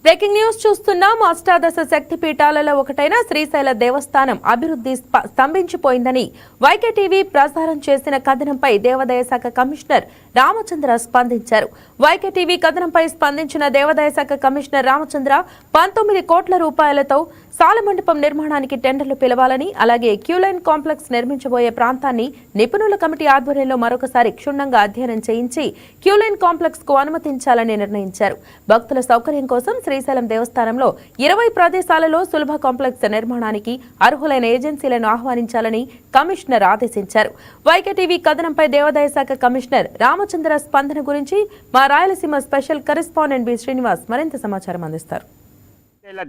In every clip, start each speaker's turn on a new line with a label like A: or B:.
A: Breaking news చూస్తున్నాం. అష్టాదశ శక్తి పీఠాలలో ఒకటైన శ్రీశైల దేవస్థానం అభివృద్ధి స్తంభించిపోయిందని వైకేటీవీ ప్రసారం చేసిన కథనంపై దేవాదాయ శాఖ కమిషనర్ రామచంద్ర స్పందించారు. వైకేటీవీ కథనంపై స్పందించిన దేవాదాయ శాఖ కమిషనర్ రామచంద్ర 19 కోట్ల రూపాయలతో సాలమండపం నిర్మాణానికి టెండర్లు పిలవాలని, అలాగే క్యూలైన్ కాంప్లెక్స్ నిర్మించబోయే ప్రాంతాన్ని నిపుణుల కమిటీ ఆధ్వర్యంలో మరొకసారి క్షుణ్ణంగా అధ్యయనం చేయించి క్యూలైన్ కాంప్లెక్స్ కు అనుమతించాలని నిర్ణయించారు. భక్తుల సౌకర్యం కోసం శ్రీశైలం దేవస్థానంలో 20 ప్రదేశాలలో సులభ కాంప్లెక్స్ నిర్మాణానికి అర్హులైన ఏజెన్సీలను ఆహ్వానించాలని కమిషనర్ ఆదేశించారు. వైకేటీవీ కథనంపై దేవాదాయ శాఖ కమిషనర్ రామచంద్ర స్పందన గురించి మా Rayalaseema special correspondent B Srinivas మరింత సమాచారం అందిస్తారు.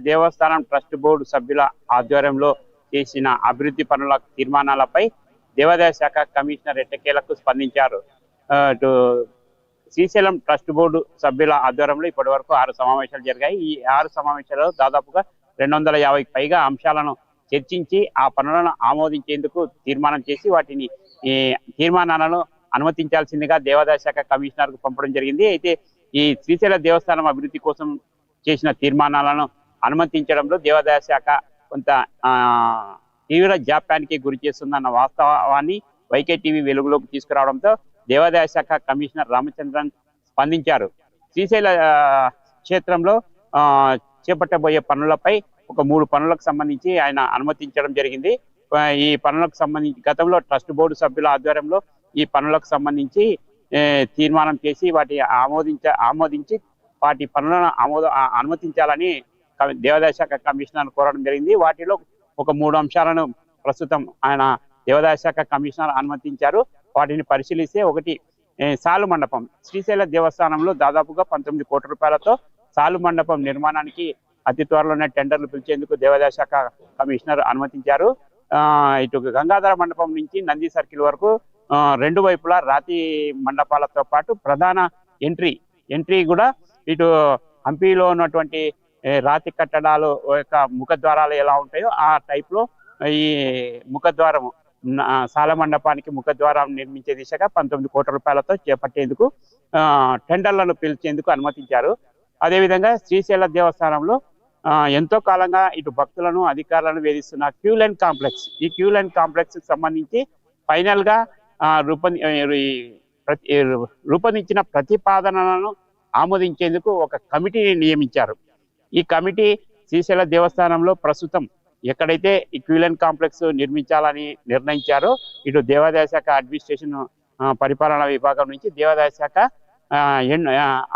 B: దేవస్థానం ట్రస్ట్ బోర్డు సభ్యుల ఆధ్వర్యంలో చేసిన అభివృద్ధి పనుల తీర్మానాలపై దేవాదాయ శాఖ కమిషనర్ ఎట్టకేలకు స్పందించారు. శ్రీశైలం ట్రస్ట్ బోర్డు సభ్యుల ఆధ్వర్యంలో ఇప్పటి వరకు 6 సమావేశాలు జరిగాయి. ఈ 6 సమావేశాలలో దాదాపుగా 250కి పైగా అంశాలను చర్చించి ఆ పనులను ఆమోదించేందుకు తీర్మానం చేసి వాటిని తీర్మానాలను అనుమతించాల్సిందిగా దేవాదాయ శాఖ కమిషనర్ కు పంపడం జరిగింది. అయితే ఈ శ్రీశైల దేవస్థానం అభివృద్ధి కోసం చేసిన తీర్మానాలను అనుమతించడంలో దేవాదాయ శాఖ కొంత తీవ్ర జాప్యానికి గురి చేస్తుందన్న వాస్తవాన్ని వైకేటీవీ వెలుగులోకి తీసుకురావడంతో దేవాదాయ శాఖ కమిషనర్ రామచంద్రన్ స్పందించారు. శ్రీశైల క్షేత్రంలో చేపట్టబోయే పనులపై ఒక 3 పనులకు సంబంధించి ఆయన అనుమతించడం జరిగింది. ఈ పనులకు సంబంధించి గతంలో ట్రస్ట్ బోర్డు సభ్యుల ఆధ్వర్యంలో ఈ పనులకు సంబంధించి తీర్మానం చేసి వాటి ఆమోదించి వాటి పనులను అనుమతించాలని దేవాదాయ శాఖ కమిషనర్ కోరడం జరిగింది. వాటిలో ఒక 3 అంశాలను ప్రస్తుతం ఆయన దేవాదాయ శాఖ కమిషనర్ అనుమతించారు. వాటిని పరిశీలిస్తే ఒకటి సాలు మండపం. శ్రీశైల దేవస్థానంలో దాదాపుగా 19 కోట్ల రూపాయలతో సాలు మండపం నిర్మాణానికి అతి త్వరలోనే టెండర్లు పిలిచేందుకు దేవాదాయ శాఖ కమిషనర్ అనుమతించారు. ఇటు గంగాధర మండపం నుంచి నంది సర్కిల్ వరకు 2 వైపులా రాతి మండపాలతో పాటు ప్రధాన ఎంట్రీ కూడా ఇటు హంపీలో ఉన్నటువంటి రాతి కట్టడాలు యొక్క ముఖద్వారాలు ఎలా ఉంటాయో ఆ టైప్ లో ఈ ముఖద్వారము సాల మండపానికి ముఖద్వారం నిర్మించే దిశగా 19 కోట్ల రూపాయలతో చేపట్టేందుకు టెండర్లను పిలిచేందుకు అనుమతించారు. అదేవిధంగా శ్రీశైల దేవస్థానంలో ఎంతో కాలంగా ఇటు భక్తులను అధికారులను వేధిస్తున్న క్యూలైన్ కాంప్లెక్స్, ఈ క్యూలైన్ కాంప్లెక్స్ కి సంబంధించి ఫైనల్ గా రూపొందించిన ప్రతిపాదనలను ఆమోదించేందుకు ఒక కమిటీని నియమించారు. ఈ కమిటీ శ్రీశైల దేవస్థానంలో ప్రస్తుతం ఎక్కడైతే ఈ క్యూలైన్ కాంప్లెక్స్ నిర్మించాలని నిర్ణయించారో ఇటు దేవాదాయ శాఖ అడ్మినిస్ట్రేషన్ పరిపాలనా విభాగం నుంచి దేవాదాయ శాఖ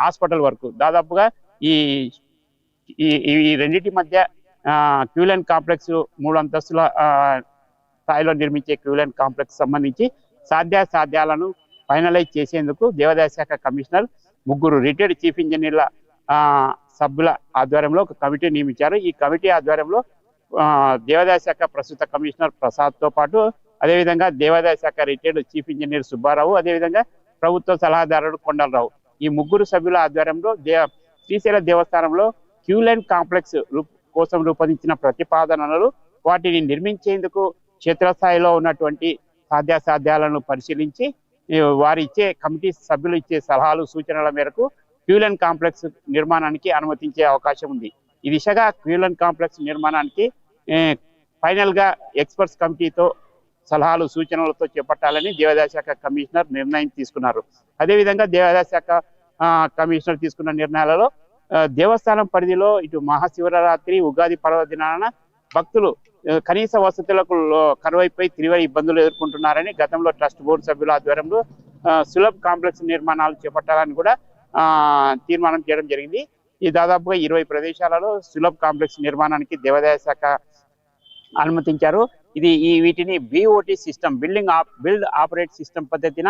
B: హాస్పిటల్ వరకు దాదాపుగా ఈ రెండింటి మధ్య క్యూలైన్ కాంప్లెక్స్ 3 అంతస్తుల స్థాయిలో నిర్మించే క్యూలైన్ కాంప్లెక్స్ సంబంధించి సాధ్యాలను ఫైనలైజ్ చేసేందుకు దేవాదాయ శాఖ కమిషనర్ 3 రిటైర్డ్ చీఫ్ ఇంజనీర్ల సభ్యుల ఆధ్వర్యంలో ఒక కమిటీ నియమించారు. ఈ కమిటీ ఆధ్వర్యంలో దేవాదాయ శాఖ ప్రస్తుత కమిషనర్ ప్రసాద్ తో పాటు అదేవిధంగా దేవాదాయ శాఖ రిటైర్డ్ చీఫ్ ఇంజనీర్ సుబ్బారావు, అదేవిధంగా ప్రభుత్వ సలహాదారుడు కొండలరావు, ఈ 3 సభ్యుల ఆధ్వర్యంలో శ్రీశైల దేవస్థానంలో క్యూలైన్ కాంప్లెక్స్ కోసం రూపొందించిన ప్రతిపాదనలు వాటిని నిర్మించేందుకు క్షేత్రస్థాయిలో ఉన్నటువంటి సాధ్యాలను పరిశీలించి వారు ఇచ్చే కమిటీ సభ్యులు ఇచ్చే సలహాలు సూచనల మేరకు క్యూలైన్ కాంప్లెక్స్ నిర్మాణానికి అనుమతించే అవకాశం ఉంది. ఈ దిశగా క్యూలైన్ కాంప్లెక్స్ నిర్మాణానికి ఫైనల్ గా ఎక్స్పర్ట్స్ కమిటీతో సలహాలు సూచనలతో చేపట్టాలని దేవాదాయ శాఖ కమిషనర్ నిర్ణయం తీసుకున్నారు. అదేవిధంగా దేవాదాయ శాఖ కమిషనర్ తీసుకున్న నిర్ణయాలలో దేవస్థానం పరిధిలో ఇటు మహాశివరాత్రి, ఉగాది పర్వదినాన భక్తులు కనీస వసతులకు కరువైపోయి తీవ్ర ఇబ్బందులు ఎదుర్కొంటున్నారని గతంలో ట్రస్ట్ బోర్డు సభ్యుల ఆధ్వర్యంలో సులభ కాంప్లెక్స్ నిర్మాణాలు చేపట్టాలని కూడా తీర్మానం చేయడం జరిగింది. ఈ దాదాపుగా 20 ప్రదేశాలలో సులభ కాంప్లెక్స్ నిర్మాణానికి దేవాదాయ శాఖ అనుమతించారు. వీటిని BOT system, build operate system పద్ధతిన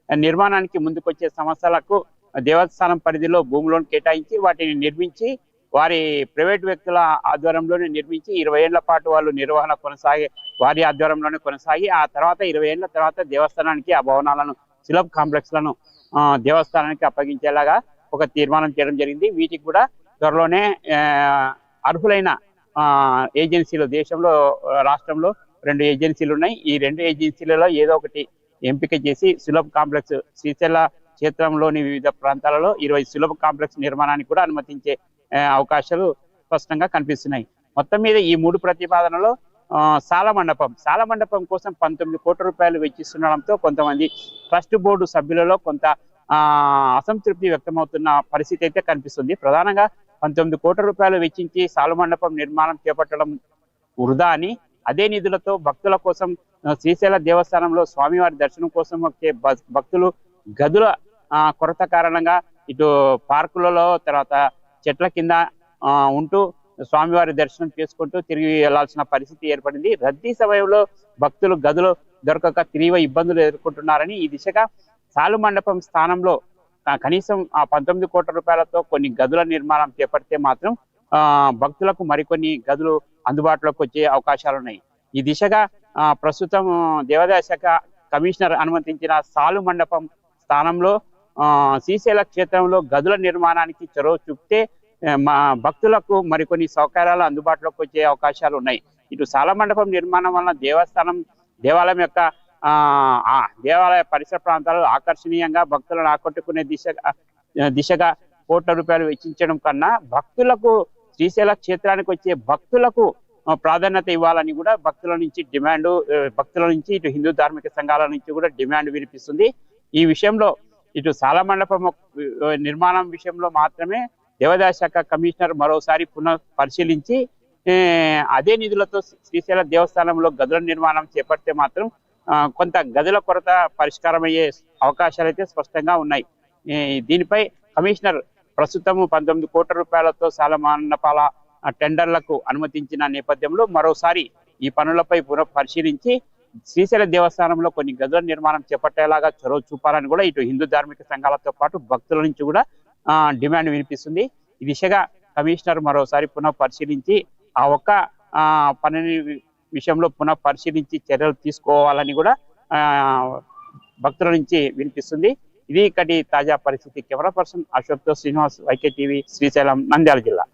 B: నిర్మాణానికి ముందుకొచ్చే సంస్థలకు దేవస్థానం పరిధిలో భూములను కేటాయించి వాటిని నిర్మించి వారి ప్రైవేట్ వ్యక్తుల ఆధ్వర్యంలోనే నిర్మించి 20 ఏళ్ల పాటు వాళ్ళు నిర్వహణ వారి ఆధ్వర్యంలోనే కొనసాగి ఆ తర్వాత 20 ఏళ్ల తర్వాత దేవస్థానానికి ఆ భవనాలను సులభ కాంప్లెక్స్ లను దేవస్థానానికి అప్పగించేలాగా ఒక తీర్మానం చేయడం జరిగింది. వీటికి కూడా త్వరలోనే అర్హులైన ఏజెన్సీలు రాష్ట్రంలో 2 ఏజెన్సీలు ఉన్నాయి. ఈ 2 ఏజెన్సీలలో ఏదో ఒకటి ఎంపిక చేసి సులభ కాంప్లెక్స్ శ్రీశైల క్షేత్రంలోని వివిధ ప్రాంతాలలో 20 సులభ కాంప్లెక్స్ నిర్మాణానికి కూడా అనుమతించే అవకాశాలు స్పష్టంగా కనిపిస్తున్నాయి. మొత్తం మీద ఈ 3 ప్రతిపాదనలో సాల మండపం కోసం 19 కోట్ల రూపాయలు వెచ్చిస్తుండడంతో కొంతమంది ట్రస్ట్ బోర్డు సభ్యులలో కొంత అసంతృప్తి వ్యక్తమవుతున్న పరిస్థితి అయితే కనిపిస్తుంది. ప్రధానంగా 19 కోట్ల రూపాయలు వెచ్చించి సాల మండపం నిర్మాణం చేపట్టడం వృధా అని, అదే నిధులతో భక్తుల కోసం శ్రీశైల దేవస్థానంలో స్వామివారి దర్శనం కోసం వచ్చే భక్తులు గదుల కొరత కారణంగా ఇటు పార్కులలో తర్వాత చెట్ల కింద ఉంటూ స్వామివారి దర్శనం చేసుకుంటూ తిరిగి వెళ్లాల్సిన పరిస్థితి ఏర్పడింది. రద్దీ సమయంలో భక్తులు గదులు దొరకక తీవ్ర ఇబ్బందులు ఎదుర్కొంటున్నారని, ఈ దిశగా సాలు మండపం స్థానంలో కనీసం ఆ 19 కోట్ల రూపాయలతో కొన్ని గదుల నిర్మాణం చేపడితే మాత్రం భక్తులకు మరికొన్ని గదులు అందుబాటులోకి వచ్చే అవకాశాలు ఉన్నాయి. ఈ దిశగా ప్రస్తుతం దేవాదాయ శాఖ కమిషనర్ అనుమతించిన సాలు మండపం స్థానంలో శ్రీశైల క్షేత్రంలో గదుల నిర్మాణానికి చొరవ చూపితే మా భక్తులకు మరికొన్ని సౌకర్యాలు అందుబాటులోకి వచ్చే అవకాశాలు ఉన్నాయి. ఇటు సాల మండపం నిర్మాణం వలన దేవాలయం యొక్క దేవాలయ పరిసర ప్రాంతాలు ఆకర్షణీయంగా భక్తులను ఆకట్టుకునే దిశగా కోట్ల రూపాయలు వెచ్చించడం కన్నా భక్తులకు శ్రీశైల క్షేత్రానికి వచ్చే భక్తులకు ప్రాధాన్యత ఇవ్వాలని కూడా భక్తుల నుంచి ఇటు హిందూ ధార్మిక సంఘాల నుంచి కూడా డిమాండ్ వినిపిస్తుంది. ఈ విషయంలో ఇటు సాల మండపం నిర్మాణం విషయంలో మాత్రమే దేవాదాయ శాఖ కమిషనర్ మరోసారి పునః పరిశీలించి అదే నిధులతో శ్రీశైల దేవస్థానంలో గదుల నిర్మాణం చేపడితే మాత్రం కొంత గదుల కొరత పరిష్కారం అయ్యే అవకాశాలు అయితే స్పష్టంగా ఉన్నాయి. దీనిపై కమిషనర్ ప్రస్తుతం 19 కోట్ల రూపాయలతో సాల మండపాల టెండర్లకు అనుమతించిన నేపథ్యంలో మరోసారి ఈ పనులపై పునః పరిశీలించి శ్రీశైల దేవస్థానంలో కొన్ని గదుల నిర్మాణం చేపట్టేలాగా చొరవ చూపాలని కూడా ఇటు హిందూ ధార్మిక సంఘాలతో పాటు భక్తుల నుంచి కూడా డిమాండ్ వినిపిస్తుంది. ఈ దిశగా కమిషనర్ మరోసారి పునః పరిశీలించి ఆ ఒక్క పనిని విషయంలో పునః పరిశీలించి చర్యలు తీసుకోవాలని కూడా భక్తుల నుంచి వినిపిస్తుంది. ఇది ఇక్కడి తాజా పరిస్థితి. కెమెరా పర్సన్ అశోక్తో శ్రీనివాస్, YK టీవీ, శ్రీశైలం, నంద్యాల జిల్లా.